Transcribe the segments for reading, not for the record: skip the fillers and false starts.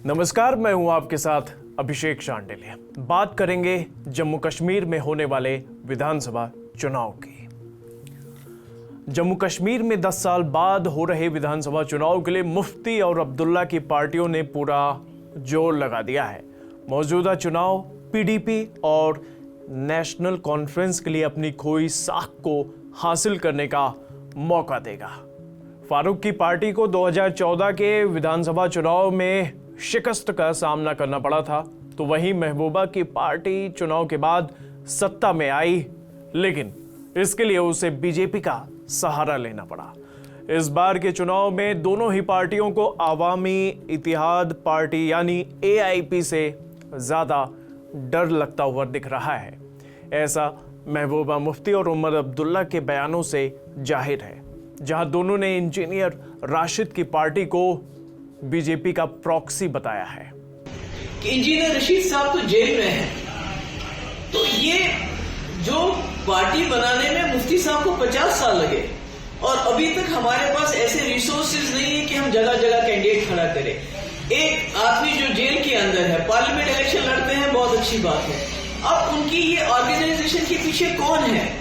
नमस्कार, मैं हूं आपके साथ अभिषेक शांडिल्य। बात करेंगे जम्मू कश्मीर में होने वाले विधानसभा चुनाव की। जम्मू कश्मीर में 10 साल बाद हो रहे विधानसभा चुनाव के लिए मुफ्ती और अब्दुल्ला की पार्टियों ने पूरा जोर लगा दिया है। मौजूदा चुनाव पीडीपी और नेशनल कॉन्फ्रेंस के लिए अपनी खोई साख को हासिल करने का मौका देगा। फारूक की पार्टी को 2014 के विधानसभा चुनाव में शिकस्त का सामना करना पड़ा था, तो वहीं महबूबा की पार्टी चुनाव के बाद सत्ता में आई, लेकिन इसके लिए उसे बीजेपी का सहारा लेना पड़ा। इस बार के चुनाव में दोनों ही पार्टियों को आवामी इत्तेहाद पार्टी यानी एआईपी से ज्यादा डर लगता हुआ दिख रहा है। ऐसा महबूबा मुफ्ती और उमर अब्दुल्ला के बयानों से जाहिर है, जहां दोनों ने इंजीनियर राशिद की पार्टी को बीजेपी का प्रॉक्सी बताया है कि इंजीनियर रशीद साहब तो जेल में हैं, तो ये जो पार्टी बनाने में मुफ्ती साहब को 50 साल लगे और अभी तक हमारे पास ऐसे रिसोर्सेज नहीं है कि हम जगह जगह कैंडिडेट खड़ा करें। एक आदमी जो जेल के अंदर है, पार्लियामेंट इलेक्शन लड़ते हैं, बहुत अच्छी बात है। अब उनकी ये ऑर्गेनाइजेशन के पीछे कौन है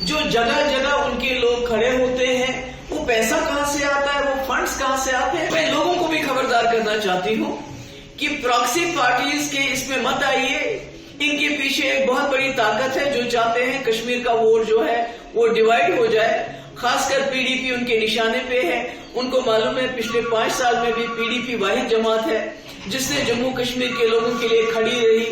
जो जगह जगह उनके लोग खड़े होते हैं? वो पैसा कहां से आता है, वो फंड्स कहां से आते हैं? मैं लोगों को भी खबरदार करना चाहती हूं कि प्रॉक्सी पार्टीज के इसमें मत आइए। इनके पीछे एक बहुत बड़ी ताकत है जो चाहते हैं कश्मीर का वोट जो है वो डिवाइड हो जाए। खासकर पीडीपी उनके निशाने पे है। उनको मालूम है पिछले 5 साल में भी पीडीपी वाहिद जमात है जिसने जम्मू कश्मीर के लोगों के लिए खड़ी रही,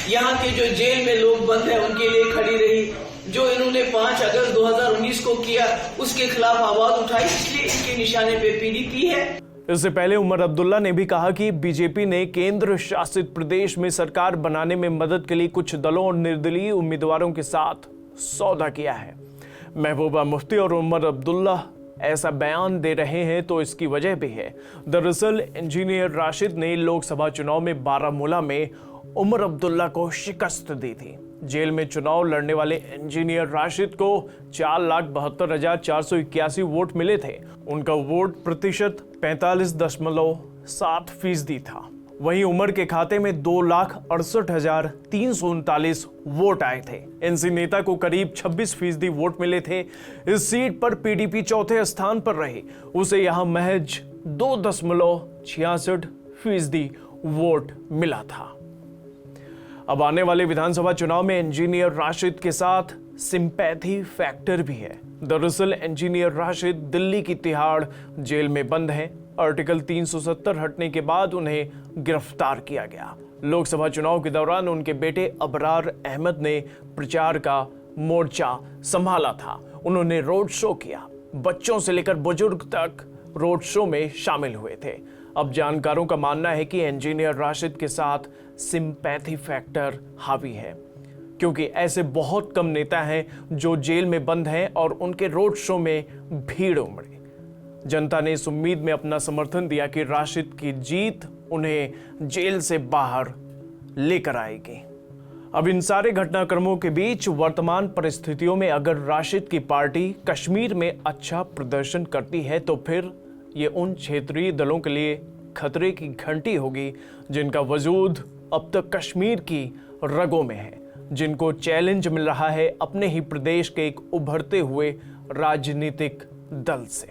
यहाँ के जो जेल में लोग बंद हैं उनके लिए खड़ी रही। जो इन्होंने 5 अगस्त 2019 को किया उसके खिलाफ आवाज उठाई, इसलिए इनके निशाने पे पीडीपी है। इससे पहले उमर अब्दुल्ला ने भी कहा कि बीजेपी ने केंद्र शासित प्रदेश में सरकार बनाने में मदद के लिए कुछ दलों और निर्दलीय उम्मीदवारों के साथ सौदा किया है। महबूबा मुफ्ती और उमर अब्दुल्ला ऐसा बयान दे रहे हैं तो इसकी वजह भी है। दरअसल इंजीनियर राशिद ने लोकसभा चुनाव में बारामूला में उमर अब्दुल्ला को शिकस्त दी थी। जेल में चुनाव लड़ने वाले इंजीनियर राशिद को 4,72,481 वोट मिले थे। उनका वोट प्रतिशत 45.7% था। वहीं उमर के खाते में 2,68,339 वोट आए थे। एनसी नेता को करीब 26% वोट मिले थे। इस सीट पर पीडीपी चौथे स्थान पर रही, उसे यहां महज 2.66% वोट मिला था। अब आने वाले विधानसभा चुनाव में इंजीनियर राशिद के साथ सिंपैथी फैक्टर भी है। दरअसल इंजीनियर राशिद दिल्ली की तिहाड़ जेल में बंद हैं। आर्टिकल 370 हटने के बाद उन्हें गिरफ्तार किया गया। लोकसभा चुनाव के दौरान उनके बेटे अबरार अहमद ने प्रचार का मोर्चा संभाला था। उन्होंने रोड शो किया, बच्चों से लेकर बुजुर्ग तक रोड शो में शामिल हुए थे। अब जानकारों का मानना है कि इंजीनियर राशिद के साथ सिंपैथी फैक्टर हावी है, क्योंकि ऐसे बहुत कम नेता हैं जो जेल में बंद हैं और उनके रोड शो में भीड़ उमड़ी। जनता ने इस उम्मीद में अपना समर्थन दिया कि राशिद की जीत उन्हें जेल से बाहर लेकर आएगी। अब इन सारे घटनाक्रमों के बीच वर्तमान परिस्थितियों में अगर राशिद की पार्टी कश्मीर में अच्छा प्रदर्शन करती है तो फिर ये उन क्षेत्रीय दलों के लिए खतरे की घंटी होगी जिनका वजूद अब तक कश्मीर की रगों में है, जिनको चैलेंज मिल रहा है अपने ही प्रदेश के एक उभरते हुए राजनीतिक दल से।